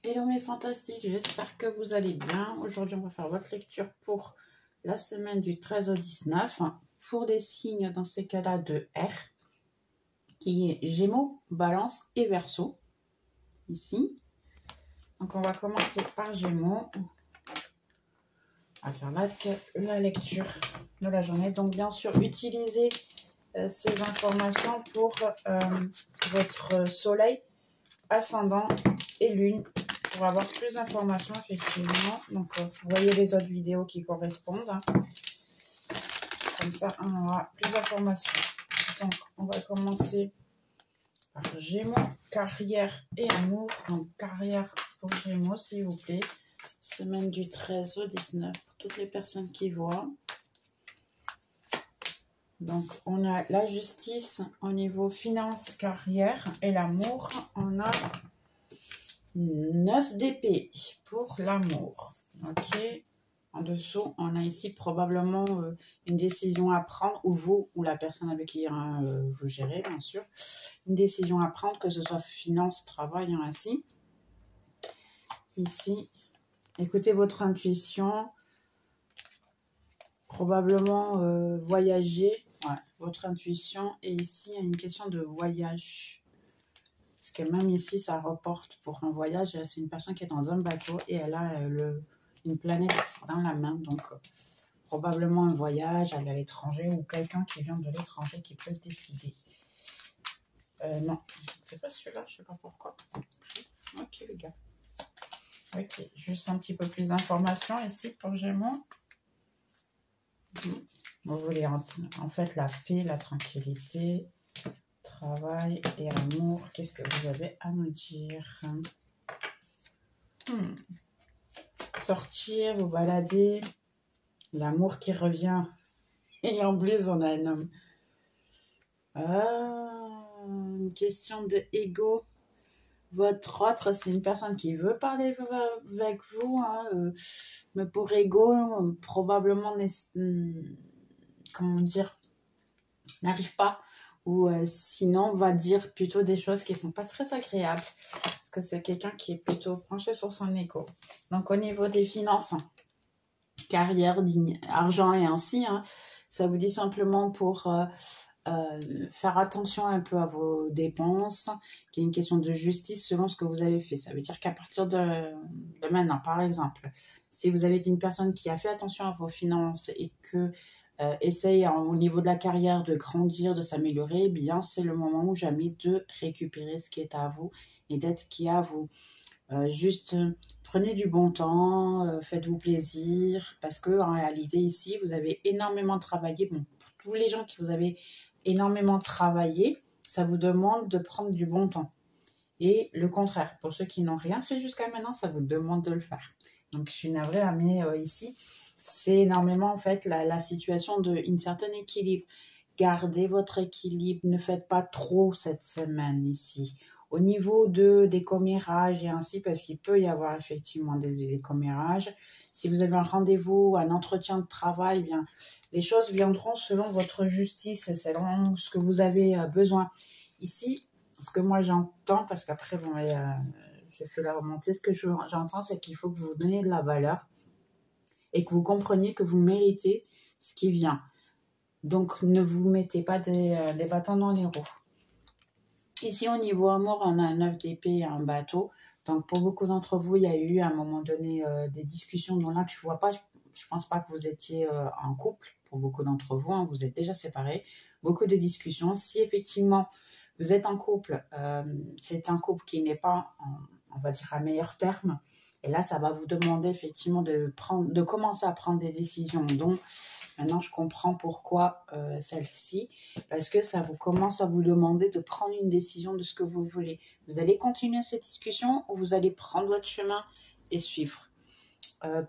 Hello mes fantastiques, j'espère que vous allez bien. Aujourd'hui, on va faire votre lecture pour la semaine du 13 au 19 pour les signes dans ces cas-là de R, qui est Gémeaux, Balance et Verseau, ici. Donc, on va commencer par Gémeaux. On va faire la lecture de la journée. Donc, bien sûr, utilisez ces informations pour votre soleil, ascendant et lune, pour avoir plus d'informations, effectivement. Donc, vous voyez les autres vidéos qui correspondent. Comme ça, on aura plus d'informations. Donc, on va commencer par Gémeaux, carrière et amour. Donc, carrière pour Gémeaux, s'il vous plaît. Semaine du 13 au 19 pour toutes les personnes qui voient. Donc, on a la justice au niveau finance, carrière et l'amour. On a 9 d'épée pour l'amour. Ok. En dessous, on a ici probablement une décision à prendre, ou vous, ou la personne avec qui vous gérez, bien sûr. Une décision à prendre, que ce soit finance, travail, ainsi. Ici, écoutez votre intuition. Probablement voyager. Ouais, votre intuition. Et ici, il y a une question de voyage. Parce que même ici, ça reporte pour un voyage. C'est une personne qui est dans un bateau et elle a une planète dans la main. Donc, probablement un voyage, aller à l'étranger ou quelqu'un qui vient de l'étranger qui peut décider. Non, c'est pas celui-là, je sais pas pourquoi. Ok, les gars. Ok, juste un petit peu plus d'informations ici pour Gémeaux. Vous voulez en fait la paix, la tranquillité, travail et amour. Qu'est-ce que vous avez à nous dire? Sortir, vous balader, l'amour qui revient. Et en plus, on a un homme. Une question de ego. Votre autre, c'est une personne qui veut parler avec vous, hein, mais pour ego, probablement, comment dire, n'arrive pas. Ou sinon, va dire plutôt des choses qui ne sont pas très agréables. Parce que c'est quelqu'un qui est plutôt penché sur son ego. Donc, au niveau des finances, carrière, argent et ainsi, hein, ça vous dit simplement pour faire attention un peu à vos dépenses, qu'il y a une question de justice selon ce que vous avez fait. Ça veut dire qu'à partir de maintenant, par exemple, si vous avez été une personne qui a fait attention à vos finances et que essaye au niveau de la carrière de grandir, de s'améliorer, eh bien c'est le moment ou jamais de récupérer ce qui est à vous et d'être qui est à vous. Juste prenez du bon temps, faites-vous plaisir, parce que en réalité ici vous avez énormément travaillé. Bon, pour tous les gens qui vous avez énormément travaillé, ça vous demande de prendre du bon temps. Et le contraire, pour ceux qui n'ont rien fait jusqu'à maintenant, ça vous demande de le faire. Donc je suis navrée, mais ici c'est énormément en fait la situation d'un certain équilibre. Gardez votre équilibre, ne faites pas trop cette semaine ici. Au niveau des commérages et ainsi, parce qu'il peut y avoir effectivement des commérages. Si vous avez un rendez-vous, un entretien de travail, eh bien, les choses viendront selon votre justice, selon ce que vous avez besoin. Ici, ce que moi j'entends, parce qu'après, bon, je fais la remontée, ce que j'entends, c'est qu'il faut que vous vous donniez de la valeur et que vous compreniez que vous méritez ce qui vient. Donc, ne vous mettez pas des bâtons dans les roues. Ici, au niveau amour, on a un 9 d'épée et un bateau. Donc, pour beaucoup d'entre vous, il y a eu à un moment donné des discussions dont là, que je ne vois pas. Je ne pense pas que vous étiez en couple. Pour beaucoup d'entre vous, hein, vous êtes déjà séparés. Beaucoup de discussions. Si effectivement, vous êtes en couple, c'est un couple qui n'est pas, on va dire, à meilleur terme. Et là, ça va vous demander effectivement de commencer à prendre des décisions. Donc, maintenant, je comprends pourquoi celle-ci, parce que ça vous commence à vous demander de prendre une décision de ce que vous voulez. Vous allez continuer cette discussion ou vous allez prendre votre chemin et suivre.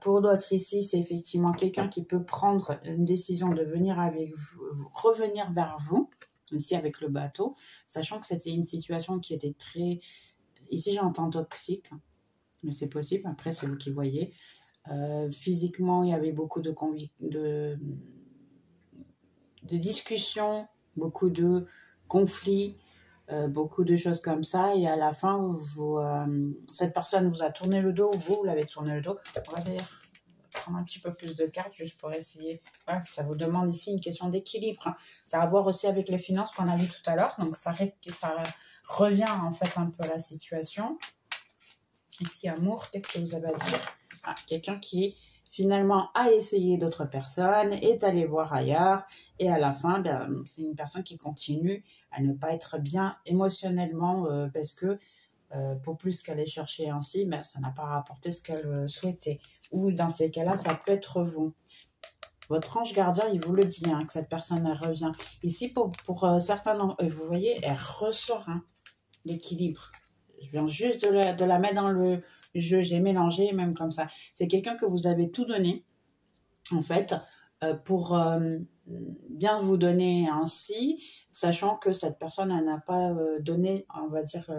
Pour d'autres ici, c'est effectivement quelqu'un qui peut prendre une décision de venir avec vous, revenir vers vous, ici avec le bateau, sachant que c'était une situation qui était très, ici j'entends toxique, mais c'est possible, après c'est vous qui voyez. Physiquement, il y avait beaucoup de discussions, beaucoup de conflits, beaucoup de choses comme ça. Et à la fin, cette personne vous a tourné le dos, vous l'avez tourné le dos. On va d'ailleurs prendre un petit peu plus de cartes juste pour essayer. Voilà, ça vous demande ici une question d'équilibre. Hein. Ça a à voir aussi avec les finances qu'on a vu tout à l'heure. Donc, ça revient en fait un peu à la situation. Ici, amour, qu'est-ce que vous avez à dire? Quelqu'un qui finalement a essayé d'autres personnes, est allé voir ailleurs. Et à la fin, c'est une personne qui continue à ne pas être bien émotionnellement parce que pour plus qu'elle ait cherché ainsi, ça n'a pas rapporté ce qu'elle souhaitait. Ou dans ces cas-là, ça peut être vous. Votre ange gardien, il vous le dit, hein, que cette personne, elle revient. Ici, pour certains d'entre eux, vous voyez, elle ressort l'équilibre. Je viens juste de la mettre dans le jeu. J'ai mélangé, même comme ça. C'est quelqu'un que vous avez tout donné, en fait, pour bien vous donner ainsi, sachant que cette personne, elle n'a pas donné, on va dire,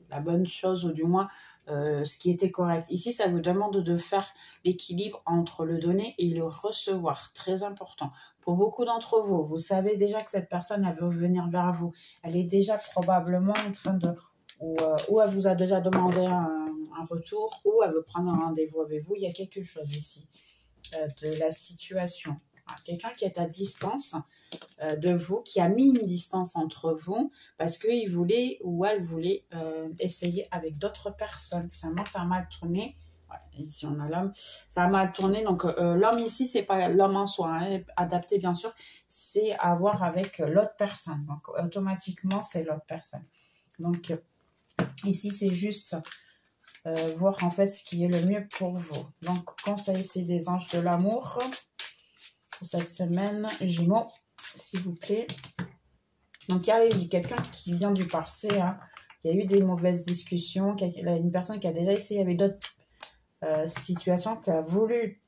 la bonne chose, ou du moins ce qui était correct. Ici, ça vous demande de faire l'équilibre entre le donner et le recevoir. Très important. Pour beaucoup d'entre vous, vous savez déjà que cette personne, elle veut venir vers vous. Elle est déjà probablement en train de... Ou elle vous a déjà demandé un retour, ou elle veut prendre un rendez-vous avec vous. Il y a quelque chose ici de la situation. Quelqu'un qui est à distance de vous, qui a mis une distance entre vous parce qu'il voulait ou elle voulait essayer avec d'autres personnes. Seulement, ça a mal tourné. Ouais, ici, on a l'homme. Ça a mal tourné. Donc, l'homme ici, c'est pas l'homme en soi. Hein, adapté, bien sûr. C'est à voir avec l'autre personne. Donc, automatiquement, c'est l'autre personne. Donc, ici, c'est juste voir en fait ce qui est le mieux pour vous. Donc, conseil, c'est des anges de l'amour pour cette semaine. Gémeaux, s'il vous plaît. Donc, il y a eu quelqu'un qui vient du passé. Hein. Il y a eu des mauvaises discussions. Il y a une personne qui a déjà essayé avec d'autres situations, qui a voulu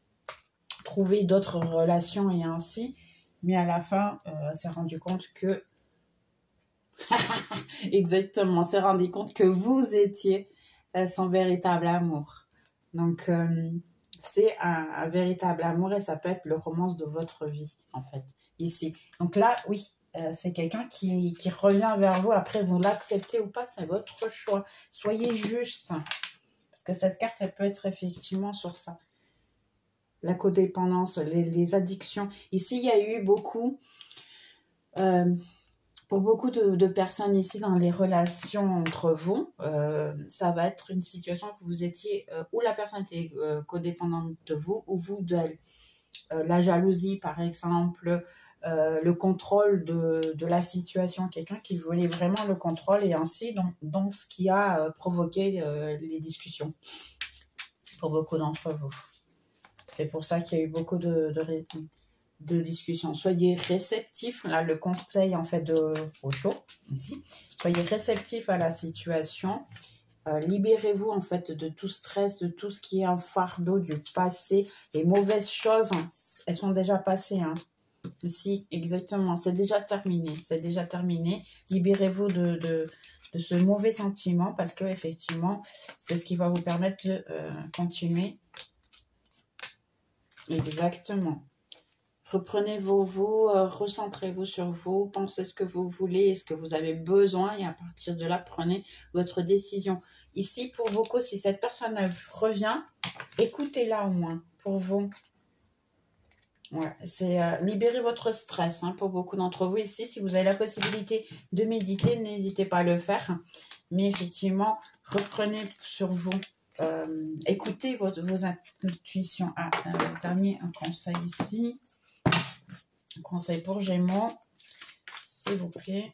trouver d'autres relations et ainsi. Mais à la fin, elle s'est rendu compte que... Exactement, s'est rendu compte que vous étiez son véritable amour. Donc, c'est un véritable amour et ça peut être le romance de votre vie, en fait, ici. Donc là, oui, c'est quelqu'un qui revient vers vous. Après, vous l'acceptez ou pas, c'est votre choix. Soyez juste. Parce que cette carte, elle peut être effectivement sur ça. La codépendance, les addictions. Ici, il y a eu beaucoup... pour beaucoup de personnes ici dans les relations entre vous, ça va être une situation que vous étiez, où la personne était codépendante de vous, ou vous d'elle. La jalousie, par exemple, le contrôle de la situation. Quelqu'un qui voulait vraiment le contrôle et ainsi, donc ce qui a provoqué les discussions pour beaucoup d'entre vous. C'est pour ça qu'il y a eu beaucoup de discussion. Soyez réceptifs, là le conseil en fait au chaud ici, soyez réceptifs à la situation, libérez-vous en fait de tout stress, de tout ce qui est un fardeau du passé. Les mauvaises choses, hein, elles sont déjà passées, hein. Ici, exactement, c'est déjà terminé, libérez-vous de ce mauvais sentiment parce que effectivement, c'est ce qui va vous permettre de continuer. Exactement. Reprenez vous, recentrez-vous sur vous, pensez ce que vous voulez, ce que vous avez besoin et à partir de là, prenez votre décision. Ici, pour beaucoup, si cette personne revient, écoutez-la au moins pour vous. Ouais, c'est libérer votre stress hein, pour beaucoup d'entre vous. Ici, si vous avez la possibilité de méditer, n'hésitez pas à le faire. Mais effectivement, reprenez sur vous. Écoutez vos intuitions. Dernier un conseil ici. Conseil pour Gémeaux, s'il vous plaît.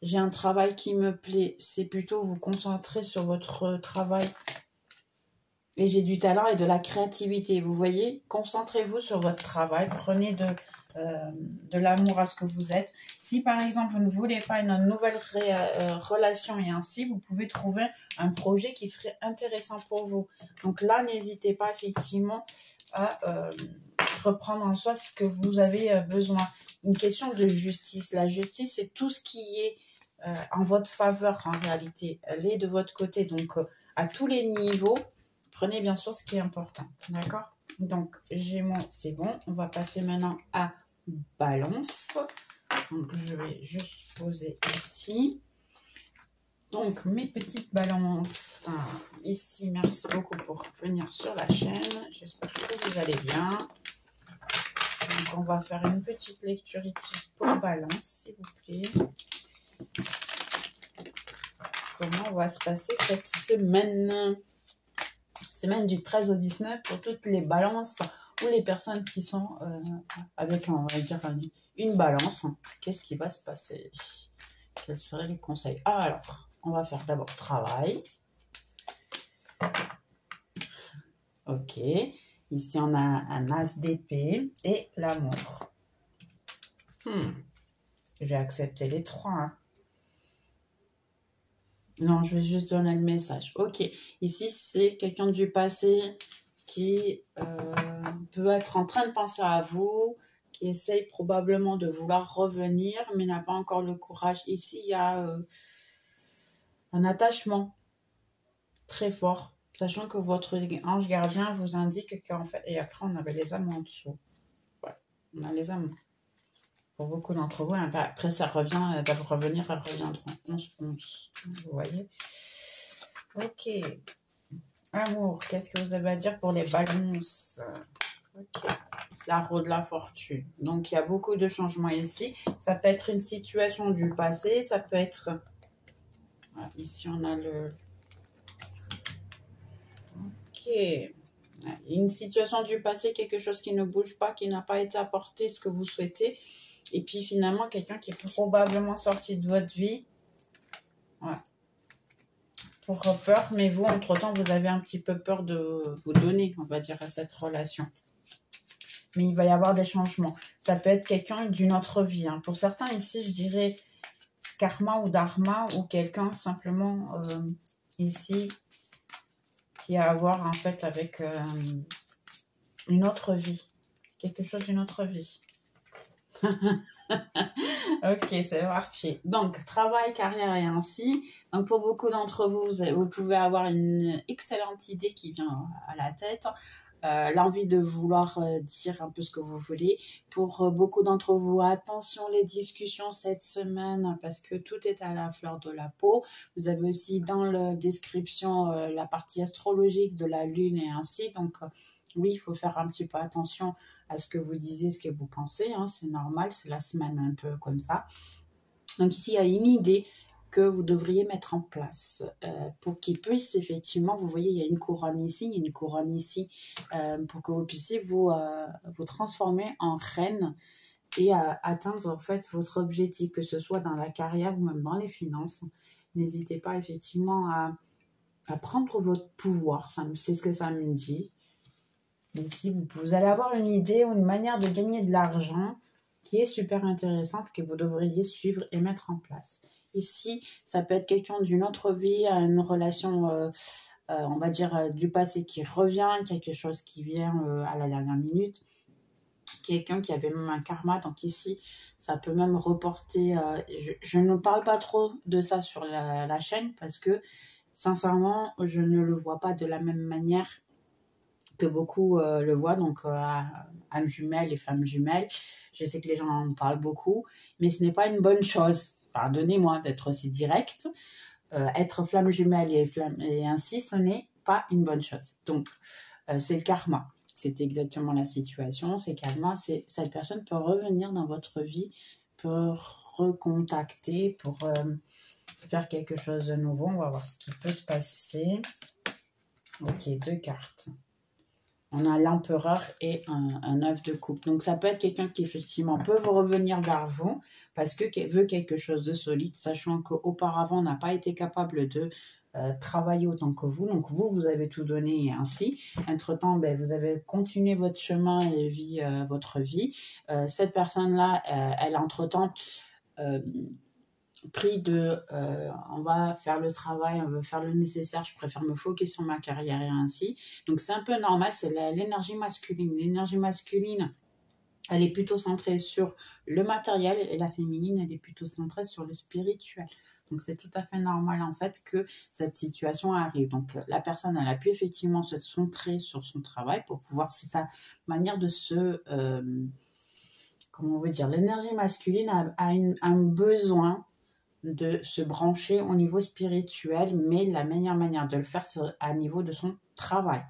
J'ai un travail qui me plaît. C'est plutôt vous concentrer sur votre travail. Et j'ai du talent et de la créativité. Vous voyez, concentrez-vous sur votre travail. Prenez de l'amour à ce que vous êtes. Si par exemple, vous ne voulez pas une nouvelle relation et ainsi, vous pouvez trouver un projet qui serait intéressant pour vous. Donc là, n'hésitez pas effectivement à... reprendre en soi ce que vous avez besoin. Une question de justice. La justice, c'est tout ce qui est en votre faveur en réalité. Elle est de votre côté. Donc, à tous les niveaux, prenez bien sûr ce qui est important. D'accord? Donc, Gémeaux, c'est bon. On va passer maintenant à Balance. Donc, je vais juste poser ici. Donc, mes petites balances. Ici, merci beaucoup pour venir sur la chaîne. J'espère que vous allez bien. Donc, on va faire une petite lecture ici pour balance, s'il vous plaît. Comment va se passer cette semaine? Semaine du 13 au 19 pour toutes les balances ou les personnes qui sont avec, on va dire, une balance. Qu'est-ce qui va se passer? Quels seraient les conseils? Alors, on va faire d'abord travail. Ok. Ici, on a un as d'épée et l'amour. Je vais accepter les trois. Hein. Non, je vais juste donner le message. Ok. Ici, c'est quelqu'un du passé qui peut être en train de penser à vous, qui essaye probablement de vouloir revenir, mais n'a pas encore le courage. Ici, il y a un attachement très fort, sachant que votre ange gardien vous indique qu'en fait... Et après, on avait les âmes en dessous. Ouais, on a les âmes. Pour beaucoup d'entre vous, après, ça revient, d'abord revenir, elles reviendront. 11. Vous voyez? Ok. Amour, qu'est-ce que vous avez à dire pour les balances? Ok. La roue de la fortune. Donc, il y a beaucoup de changements ici. Ça peut être une situation du passé. Ça peut être... Voilà, ici, on a le... Ok. Une situation du passé, quelque chose qui ne bouge pas, qui n'a pas été apporté, ce que vous souhaitez. Et puis, finalement, quelqu'un qui est probablement sorti de votre vie. Ouais. Pour peur. Mais vous, entre-temps, vous avez un petit peu peur de vous donner, on va dire, à cette relation. Mais il va y avoir des changements. Ça peut être quelqu'un d'une autre vie. Hein. Pour certains, ici, je dirais karma ou dharma ou quelqu'un simplement ici qui a à voir en fait avec une autre vie. Quelque chose d'une autre vie. Ok, c'est parti. Donc, travail, carrière et ainsi. Donc, pour beaucoup d'entre vous, vous pouvez avoir une excellente idée qui vient à la tête. L'envie de vouloir dire un peu ce que vous voulez. Pour beaucoup d'entre vous, attention les discussions cette semaine parce que tout est à la fleur de la peau. Vous avez aussi dans la description la partie astrologique de la lune et ainsi. Donc, oui, il faut faire un petit peu attention à ce que vous disiez, ce que vous pensez. Hein, c'est normal, c'est la semaine un peu comme ça. Donc ici, il y a une idée que vous devriez mettre en place pour qu'il puisse effectivement, vous voyez, il y a une couronne ici, il y a une couronne ici, pour que vous puissiez vous transformer en reine et atteindre en fait votre objectif, que ce soit dans la carrière ou même dans les finances. N'hésitez pas effectivement à prendre votre pouvoir, c'est ce que ça me dit. Ici, vous allez avoir une idée ou une manière de gagner de l'argent qui est super intéressante, que vous devriez suivre et mettre en place. Ici, ça peut être quelqu'un d'une autre vie, une relation, on va dire, du passé qui revient, quelque chose qui vient à la dernière minute. Quelqu'un qui avait même un karma, donc ici, ça peut même reporter... je ne parle pas trop de ça sur la chaîne parce que, sincèrement, je ne le vois pas de la même manière que beaucoup le voient, donc âmes jumelles et femmes jumelles. Je sais que les gens en parlent beaucoup, mais ce n'est pas une bonne chose. Pardonnez-moi d'être aussi directe. Être flamme jumelle et ainsi, ce n'est pas une bonne chose. Donc, c'est le karma. C'est exactement la situation. C'est karma. Cette personne peut revenir dans votre vie, peut recontacter pour faire quelque chose de nouveau. On va voir ce qui peut se passer. Ok, 2 cartes. On a l'empereur et un œuf de coupe. Donc, ça peut être quelqu'un qui, effectivement, peut revenir vers vous parce que veut quelque chose de solide, sachant qu'auparavant, n'a pas été capable de travailler autant que vous. Donc, vous avez tout donné et ainsi. Entre-temps, ben, vous avez continué votre chemin et votre vie. Cette personne-là, elle, entre-temps... pris de on va faire le travail, on va faire le nécessaire, je préfère me focus sur ma carrière et ainsi. Donc c'est un peu normal, c'est l'énergie masculine. L'énergie masculine, elle est plutôt centrée sur le matériel et la féminine, elle est plutôt centrée sur le spirituel. Donc c'est tout à fait normal en fait que cette situation arrive. Donc la personne, elle a pu effectivement se centrer sur son travail pour pouvoir, c'est sa manière de se... comment on veut dire, l'énergie masculine a un besoin de se brancher au niveau spirituel, mais la meilleure manière de le faire, c'est à niveau de son travail.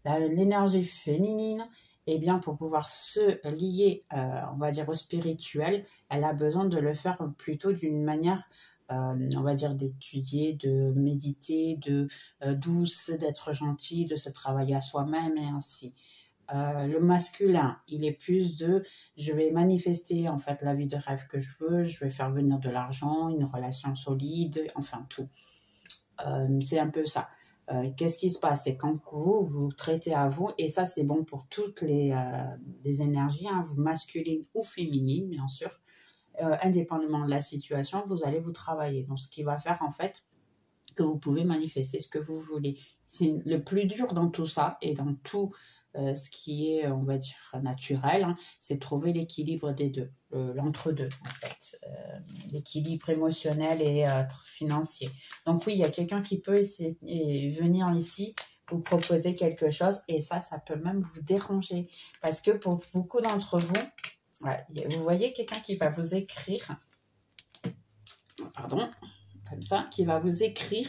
L'énergie féminine, eh bien, pour pouvoir se lier, on va dire, au spirituel, elle a besoin de le faire plutôt d'une manière, on va dire, d'étudier, de méditer, de douce, d'être gentil, de se travailler à soi-même et ainsi. Le masculin, il est plus de je vais manifester en fait la vie de rêve que je veux, je vais faire venir de l'argent, une relation solide, enfin tout. C'est un peu ça. Qu'est-ce qui se passe? C'est quand vous traitez à vous, et ça c'est bon pour toutes les énergies, hein, masculines ou féminines bien sûr, indépendamment de la situation, vous allez vous travailler. Donc ce qui va faire en fait que vous pouvez manifester ce que vous voulez. C'est le plus dur dans tout ça et dans tout ce qui est, on va dire, naturel, hein, c'est de trouver l'équilibre des deux, l'entre-deux en fait, l'équilibre émotionnel et financier. Donc oui, il y a quelqu'un qui peut essayer, venir ici vous proposer quelque chose et ça peut même vous déranger parce que pour beaucoup d'entre vous, ouais, vous voyez quelqu'un qui va vous écrire, pardon, comme ça, qui va vous écrire,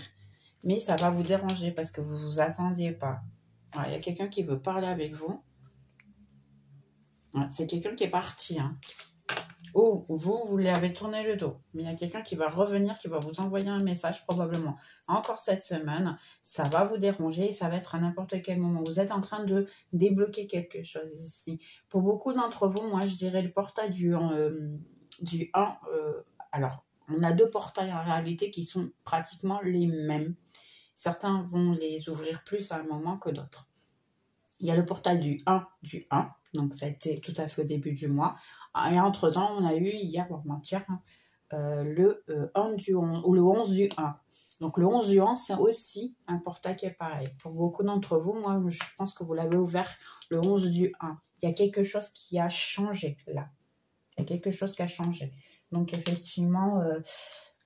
mais ça va vous déranger parce que vous ne vous attendiez pas. Il y a quelqu'un qui veut parler avec vous. C'est quelqu'un qui est parti. Hein. Ou vous lui avez tourné le dos. Mais il y a quelqu'un qui va revenir, qui va vous envoyer un message probablement. Encore cette semaine, ça va vous déranger et ça va être à n'importe quel moment. Vous êtes en train de débloquer quelque chose ici. Pour beaucoup d'entre vous, moi je dirais le portail du 1. Alors, on a deux portails en réalité qui sont pratiquement les mêmes. Certains vont les ouvrir plus à un moment que d'autres. Il y a le portail du 1 du 1, donc ça a été tout à fait au début du mois. Et entre-temps, on a eu hier, le 1 du 11, ou le 11 du 1. Donc le 11 du 1, c'est aussi un portail qui est pareil. Pour beaucoup d'entre vous, moi, je pense que vous l'avez ouvert le 11 du 1. Il y a quelque chose qui a changé là. Il y a quelque chose qui a changé. Donc effectivement,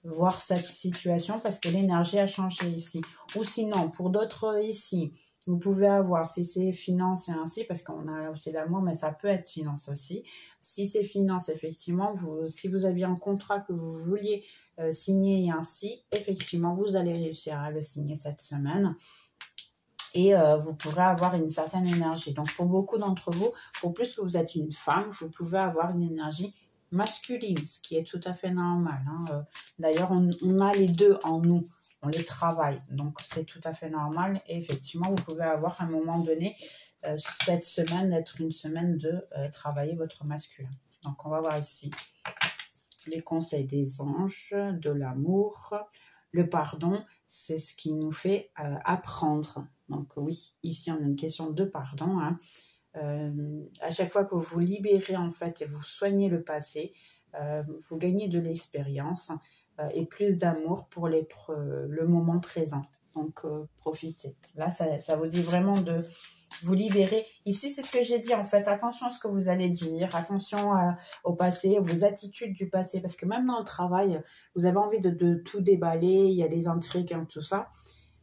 voir cette situation parce que l'énergie a changé ici. Ou sinon, pour d'autres ici, vous pouvez avoir, si c'est finance et ainsi, parce qu'on a aussi l'amour, mais ça peut être finance aussi. Si c'est finance, effectivement, si vous aviez un contrat que vous vouliez signer et ainsi, effectivement, vous allez réussir à le signer cette semaine. Et vous pourrez avoir une certaine énergie. Donc, pour beaucoup d'entre vous, pour plus que vous êtes une femme, vous pouvez avoir une énergie masculine, ce qui est tout à fait normal. Hein. D'ailleurs, on a les deux en nous. On les travaille, donc c'est tout à fait normal. Et effectivement, vous pouvez avoir à un moment donné, cette semaine, être une semaine de travailler votre masculin. Donc, on va voir ici les conseils des anges, de l'amour. Le pardon, c'est ce qui nous fait apprendre. Donc oui, ici, on a une question de pardon. Hein. À chaque fois que vous vous libérez, en fait, et vous soignez le passé, vous gagnez de l'expérience et plus d'amour pour le moment présent. Donc, profitez. Là, ça vous dit vraiment de vous libérer. Ici, c'est ce que j'ai dit, en fait. Attention à ce que vous allez dire. Attention au passé, vos attitudes du passé. Parce que même dans le travail, vous avez envie de tout déballer. Il y a des intrigues, hein, tout ça.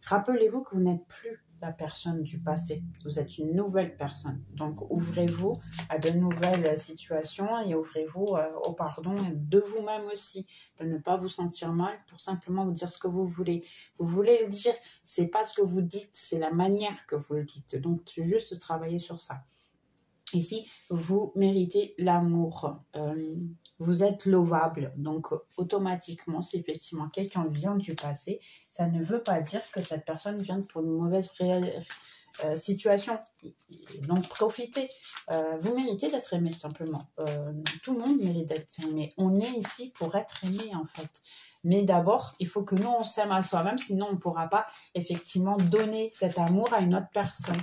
Rappelez-vous que vous n'êtes plus la personne du passé. Vous êtes une nouvelle personne. Donc, ouvrez-vous à de nouvelles situations et ouvrez-vous au pardon de vous-même aussi, de ne pas vous sentir mal pour simplement vous dire ce que vous voulez. Vous voulez le dire, c'est pas ce que vous dites, c'est la manière que vous le dites. Donc, juste travailler sur ça. Ici, vous méritez l'amour. Vous êtes lovable. Donc, automatiquement, si effectivement quelqu'un vient du passé, ça ne veut pas dire que cette personne vient pour une mauvaise situation. Donc, profitez. Vous méritez d'être aimé, simplement. Tout le monde mérite d'être aimé. On est ici pour être aimé, en fait. Mais d'abord, il faut que nous, on s'aime à soi-même. Sinon, on ne pourra pas, effectivement, donner cet amour à une autre personne.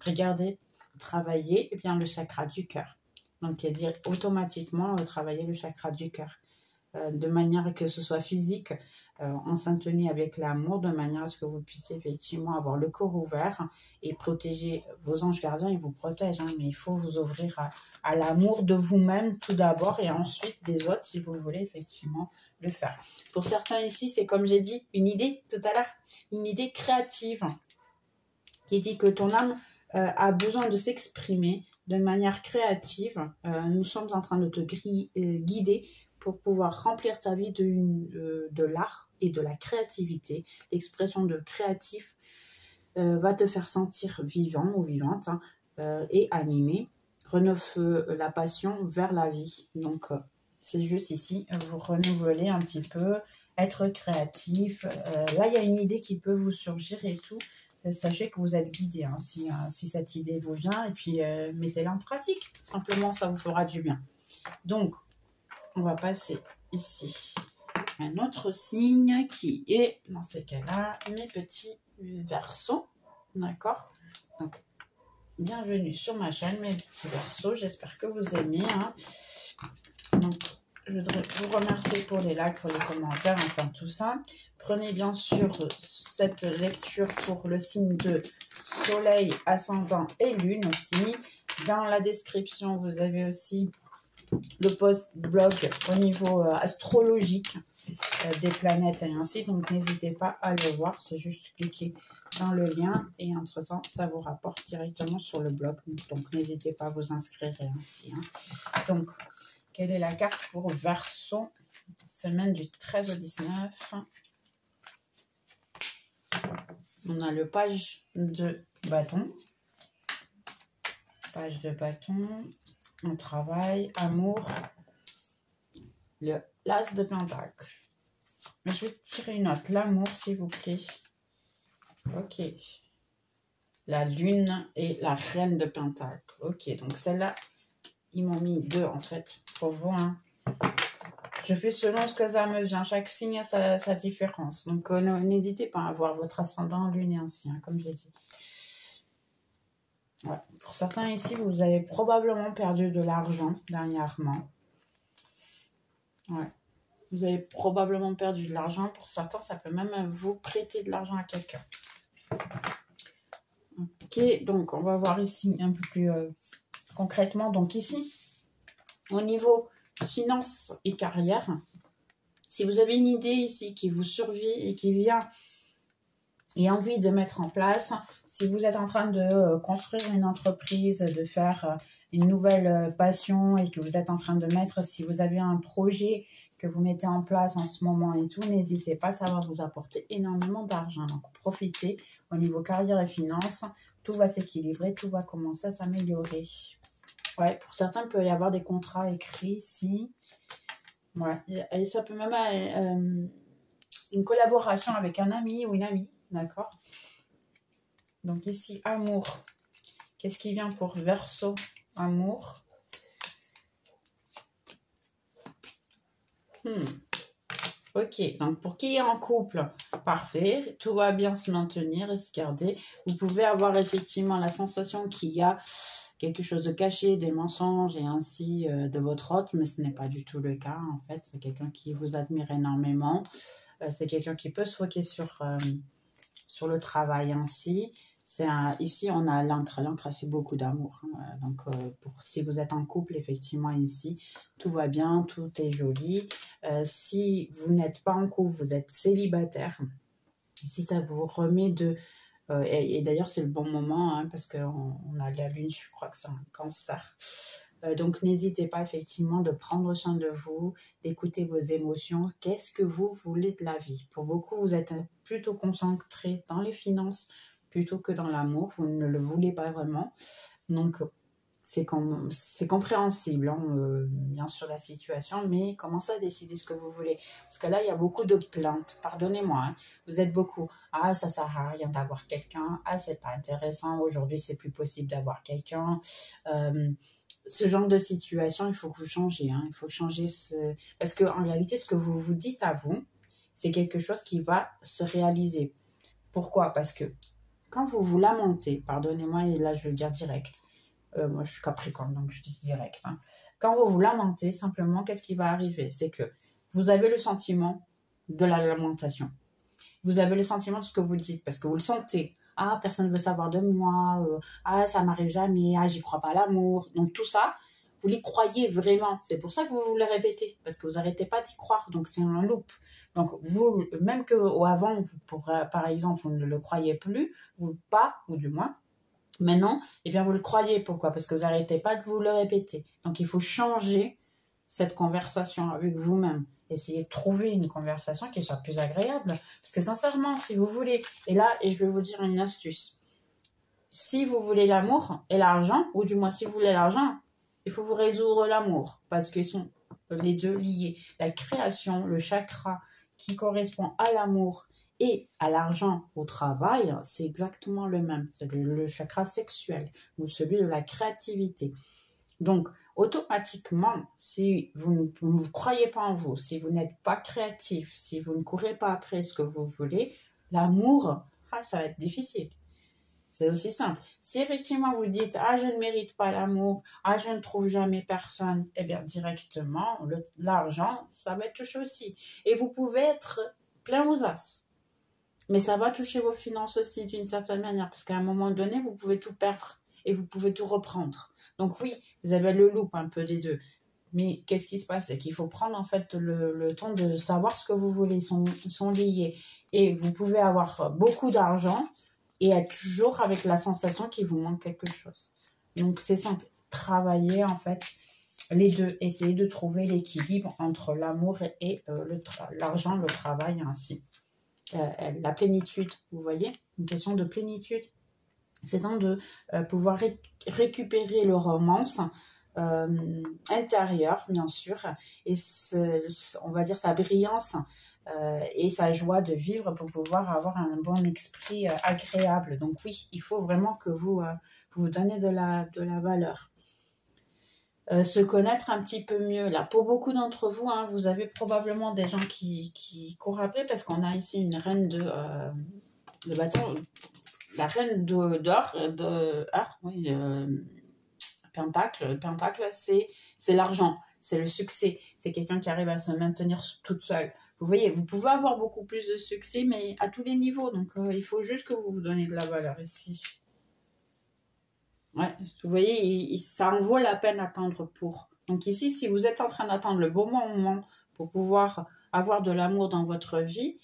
Regardez. Travailler bien le chakra du cœur. Donc, dire automatiquement travailler le chakra du cœur. De manière que ce soit physique, en syntonie avec l'amour, de manière à ce que vous puissiez effectivement avoir le corps ouvert et protéger vos anges gardiens. Ils vous protègent, hein, mais il faut vous ouvrir à l'amour de vous-même tout d'abord et ensuite des autres si vous voulez effectivement le faire. Pour certains ici, c'est comme j'ai dit, une idée tout à l'heure, une idée créative qui dit que ton âme a besoin de s'exprimer, de manière créative. Nous sommes en train de te guider pour pouvoir remplir ta vie de l'art et de la créativité. L'expression de créatif va te faire sentir vivant ou vivante et animé. Renouve la passion vers la vie. Donc, c'est juste ici, vous renouveler un petit peu, être créatif. Là, il y a une idée qui peut vous surgir et tout. Sachez que vous êtes guidé hein, si cette idée vous vient. Et puis, mettez-la en pratique. Simplement, ça vous fera du bien. Donc, on va passer ici un autre signe qui est, dans ce cas-là, mes petits Verseaux. D'accord? Donc, bienvenue sur ma chaîne, mes petits Verseaux. J'espère que vous aimez. Hein. Donc, je voudrais vous remercier pour les likes, pour les commentaires, enfin tout ça. Prenez bien sûr cette lecture pour le signe de soleil, ascendant et lune aussi. Dans la description, vous avez aussi le post-blog au niveau astrologique des planètes et ainsi. Donc, n'hésitez pas à le voir. C'est juste cliquer dans le lien et entre-temps, ça vous rapporte directement sur le blog. Donc, n'hésitez pas à vous inscrire et ainsi. Hein. Donc, quelle est la carte pour Verseau, semaine du 13 au 19? On a le page de bâton. Page de bâton. On travaille, amour. L'as de pentacle. Je vais tirer une autre. L'amour, s'il vous plaît. Ok. La lune et la reine de pentacle. Ok, donc celle-là, ils m'ont mis deux en fait. Pour vous, hein. Je fais selon ce que ça me vient. Chaque signe a sa différence. Donc, n'hésitez pas à voir votre ascendant, lune et ainsi, hein, comme j'ai dit. Ouais. Pour certains ici, vous avez probablement perdu de l'argent dernièrement. Ouais. Vous avez probablement perdu de l'argent. Pour certains, ça peut même vous prêter de l'argent à quelqu'un. Ok, donc on va voir ici un peu plus concrètement. Donc ici, au niveau finance et carrière, si vous avez une idée ici qui vous survit et qui vient et envie de mettre en place, si vous êtes en train de construire une entreprise, de faire une nouvelle passion et que vous êtes en train de mettre, si vous avez un projet que vous mettez en place en ce moment et tout, n'hésitez pas, ça va vous apporter énormément d'argent. Donc, profitez au niveau carrière et finances, tout va s'équilibrer, tout va commencer à s'améliorer. Ouais, pour certains, il peut y avoir des contrats écrits ici. Ouais, et ça peut même être une collaboration avec un ami ou une amie, d'accord? Donc ici, amour. Qu'est-ce qui vient pour Verseau? Amour. Ok, donc pour qui est en couple, parfait, tout va bien se maintenir et se garder. Vous pouvez avoir effectivement la sensation qu'il y a quelque chose de caché, des mensonges et ainsi de votre hôte, mais ce n'est pas du tout le cas en fait. C'est quelqu'un qui vous admire énormément. C'est quelqu'un qui peut se focuser sur le travail ainsi. Ici, on a l'encre. L'encre, c'est beaucoup d'amour. Hein. Donc, si vous êtes en couple, effectivement, ici, tout va bien, tout est joli. Si vous n'êtes pas en couple, vous êtes célibataire. Si ça vous remet de... et d'ailleurs, c'est le bon moment, hein, parce qu'on a la lune, je crois que c'est un cancer. Donc, n'hésitez pas, effectivement, de prendre soin de vous, d'écouter vos émotions. Qu'est-ce que vous voulez de la vie? Pour beaucoup, vous êtes plutôt concentré dans les finances, plutôt que dans l'amour, vous ne le voulez pas vraiment. Donc, c'est compréhensible, hein, bien sûr, la situation, mais commencez à décider ce que vous voulez. Parce que là, il y a beaucoup de plaintes. Pardonnez-moi, hein, vous êtes beaucoup. Ah, ça sert à rien d'avoir quelqu'un. Ah, c'est pas intéressant. Aujourd'hui, c'est plus possible d'avoir quelqu'un. Ce genre de situation, il faut que vous changez. Hein, il faut changer parce qu'en réalité, ce que vous vous dites à vous, c'est quelque chose qui va se réaliser. Pourquoi? Parce que quand vous vous lamentez, pardonnez-moi, et là je veux dire direct, moi je suis Capricorne donc je dis direct, hein. Quand vous vous lamentez, simplement, qu'est-ce qui va arriver? C'est que vous avez le sentiment de la lamentation. Vous avez le sentiment de ce que vous dites, parce que vous le sentez. Ah, personne ne veut savoir de moi, ah, ça m'arrive jamais, ah, j'y crois pas à l'amour. Donc tout ça, vous l'y croyez vraiment. C'est pour ça que vous le répétez, parce que vous n'arrêtez pas d'y croire, donc c'est un loop. Donc, vous, même qu'avant, par exemple, vous ne le croyez plus, ou pas, ou du moins, Maintenant, eh bien, vous le croyez. Pourquoi? Parce que vous n'arrêtez pas de vous le répéter. Donc, il faut changer cette conversation avec vous-même. Essayez de trouver une conversation qui soit plus agréable. Parce que sincèrement, si vous voulez, et là, et je vais vous dire une astuce. Si vous voulez l'amour et l'argent, ou du moins si vous voulez l'argent, il faut vous résoudre l'amour. Parce qu'ils sont les deux liés. La création, le chakra qui correspond à l'amour et à l'argent au travail, c'est exactement le même. C'est le chakra sexuel ou celui de la créativité. Donc, automatiquement, si vous ne croyez pas en vous, si vous n'êtes pas créatif, si vous ne courez pas après ce que vous voulez, l'amour, ça va être difficile. C'est aussi simple. Si effectivement vous dites « Ah, je ne mérite pas l'amour, ah, je ne trouve jamais personne », eh bien, directement, l'argent, ça va être touché aussi. Et vous pouvez être plein aux as. Mais ça va toucher vos finances aussi d'une certaine manière, parce qu'à un moment donné, vous pouvez tout perdre et vous pouvez tout reprendre. Donc oui, vous avez le loop un peu des deux. Mais qu'est-ce qui se passe? C'est qu'il faut prendre en fait le temps de savoir ce que vous voulez, sont liés. Et vous pouvez avoir beaucoup d'argent et être toujours avec la sensation qu'il vous manque quelque chose. Donc c'est simple, travailler en fait les deux, essayer de trouver l'équilibre entre l'amour et l'argent, le travail ainsi. La plénitude, vous voyez, une question de plénitude. C'est temps de pouvoir récupérer le romance intérieure, bien sûr, et on va dire sa brillance et sa joie de vivre pour pouvoir avoir un bon esprit agréable. Donc oui, il faut vraiment que vous vous donnez de la valeur. Se connaître un petit peu mieux. Là, pour beaucoup d'entre vous, hein, vous avez probablement des gens qui courent après parce qu'on a ici une reine de bâton, la reine d'or, oui, pentacle. Le pentacle, c'est l'argent, c'est le succès. C'est quelqu'un qui arrive à se maintenir toute seule. Vous voyez, vous pouvez avoir beaucoup plus de succès, mais à tous les niveaux. Donc, il faut juste que vous vous donnez de la valeur ici. Ouais, vous voyez, ça en vaut la peine d'attendre pour. Donc ici, si vous êtes en train d'attendre le bon moment pour pouvoir avoir de l'amour dans votre vie,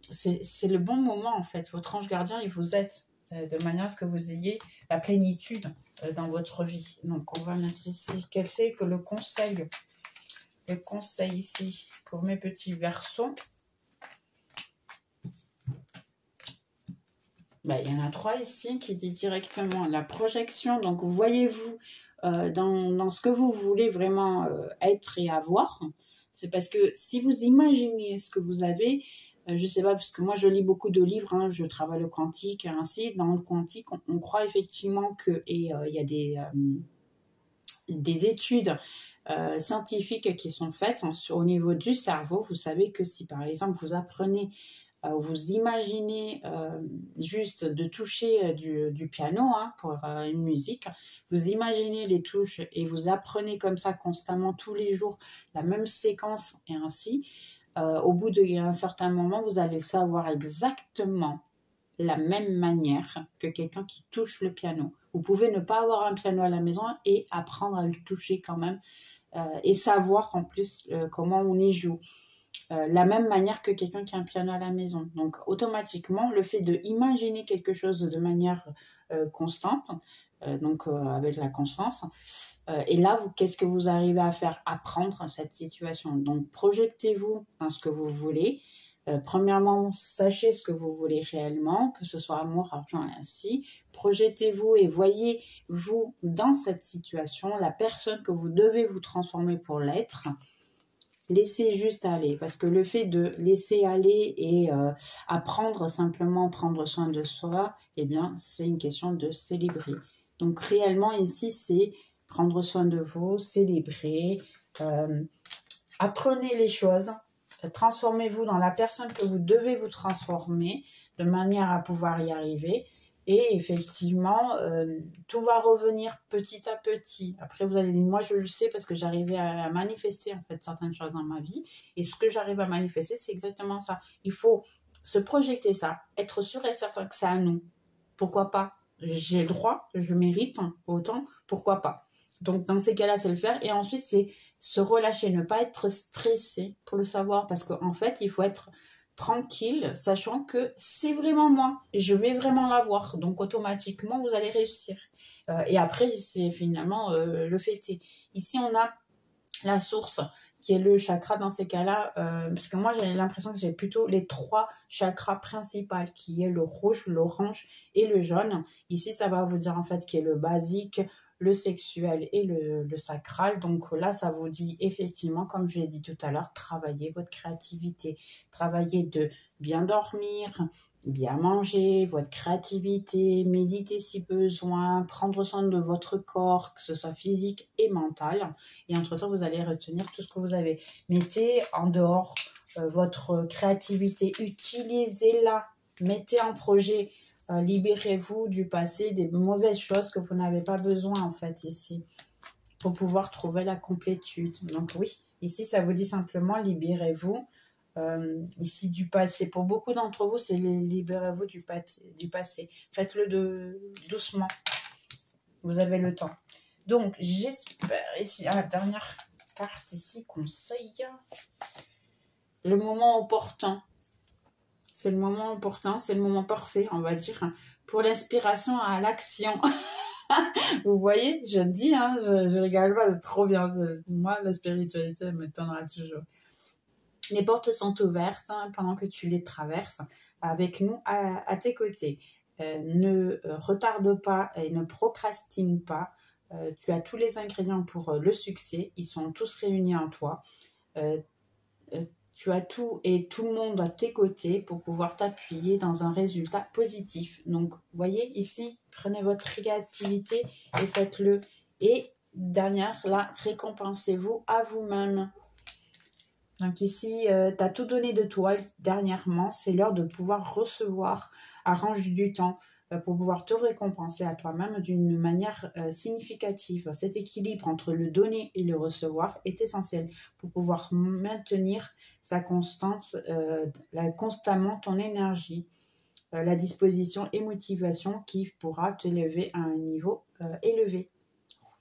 c'est le bon moment en fait. Votre ange gardien, il vous aide de manière à ce que vous ayez la plénitude dans votre vie. Donc on va mettre ici, quel c'est que le conseil ici pour mes petits Verseaux. Ben, il y en a 3 ici qui dit directement la projection. Donc, voyez-vous dans ce que vous voulez vraiment être et avoir. C'est parce que si vous imaginez ce que vous avez, je ne sais pas, parce que moi, je lis beaucoup de livres, hein, je travaille le quantique, ainsi. Dans le quantique, on croit effectivement que, et il y a des études scientifiques qui sont faites au niveau du cerveau. Vous savez que si, par exemple, vous apprenez vous imaginez juste de toucher du piano hein, pour une musique, vous imaginez les touches et vous apprenez comme ça constamment tous les jours la même séquence et ainsi, au bout d'un certain moment, vous allez le savoir exactement la même manière que quelqu'un qui touche le piano. Vous pouvez ne pas avoir un piano à la maison et apprendre à le toucher quand même et savoir en plus comment on y joue. La même manière que quelqu'un qui a un piano à la maison. Donc, automatiquement, le fait d'imaginer quelque chose de manière constante, avec la constance, et là, qu'est-ce que vous arrivez à faire? Apprendre cette situation. Donc, projetez-vous dans ce que vous voulez. Premièrement, sachez ce que vous voulez réellement, que ce soit amour, argent et ainsi. Projetez-vous et voyez-vous dans cette situation, la personne que vous devez vous transformer pour l'être. Laissez juste aller, parce que le fait de laisser aller et apprendre simplement prendre soin de soi, eh bien, c'est une question de célébrer. Donc, réellement, ici, c'est prendre soin de vous, célébrer, apprenez les choses, transformez-vous dans la personne que vous devez vous transformer de manière à pouvoir y arriver. Et effectivement, tout va revenir petit à petit. Après, vous allez dire, moi, je le sais parce que j'arrivais à manifester en fait certaines choses dans ma vie. Et ce que j'arrive à manifester, c'est exactement ça. Il faut se projeter ça, être sûr et certain que c'est à nous. Pourquoi pas? J'ai le droit, je mérite, autant, pourquoi pas? Donc, dans ces cas-là, c'est le faire. Et ensuite, c'est se relâcher, ne pas être stressé pour le savoir. Parce qu'en fait, il faut être tranquille, sachant que c'est vraiment moi, je vais vraiment l'avoir, donc automatiquement vous allez réussir. Et après, c'est finalement le fêter. Ici, on a la source qui est le chakra dans ces cas-là, parce que moi j'ai l'impression que j'ai plutôt les 3 chakras principaux qui est le rouge, l'orange et le jaune. Ici, ça va vous dire en fait qui est le basique, le sexuel et le sacral. Donc là, ça vous dit effectivement, comme je l'ai dit tout à l'heure, travailler votre créativité, travailler de bien dormir, bien manger, votre créativité, méditer si besoin, prendre soin de votre corps, que ce soit physique et mental. Et entre-temps, vous allez retenir tout ce que vous avez. Mettez en dehors votre créativité, utilisez-la, mettez en projet. Libérez-vous du passé, des mauvaises choses que vous n'avez pas besoin en fait ici, pour pouvoir trouver la complétude. Donc oui, ici ça vous dit simplement libérez-vous. Ici du passé, pour beaucoup d'entre vous, c'est libérez-vous du passé. Faites-le doucement, vous avez le temps. Donc j'espère, ici, la dernière carte ici, conseil, le moment opportun. C'est le moment opportun, c'est le moment parfait, on va dire, pour l'inspiration à l'action. Vous voyez, je dis, hein, je rigole pas, c'est trop bien. Moi, la spiritualité me tendra toujours. Les portes sont ouvertes hein, pendant que tu les traverses avec nous à tes côtés. Ne retarde pas et ne procrastine pas. Tu as tous les ingrédients pour le succès. Ils sont tous réunis en toi. Tu as tout et tout le monde à tes côtés pour pouvoir t'appuyer dans un résultat positif. Donc, voyez ici, prenez votre créativité et faites-le. Et dernière, là, récompensez-vous à vous-même. Donc ici, tu as tout donné de toi dernièrement. C'est l'heure de pouvoir recevoir. Arrange du temps pour pouvoir te récompenser à toi-même d'une manière significative. Cet équilibre entre le donner et le recevoir est essentiel pour pouvoir maintenir sa constance, constamment ton énergie, la disposition et motivation qui pourra te lever à un niveau élevé.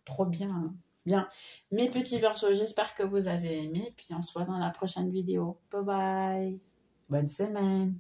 Trop bien, hein. Bien, mes petits versos, j'espère que vous avez aimé. Puis on se voit dans la prochaine vidéo. Bye bye. Bonne semaine.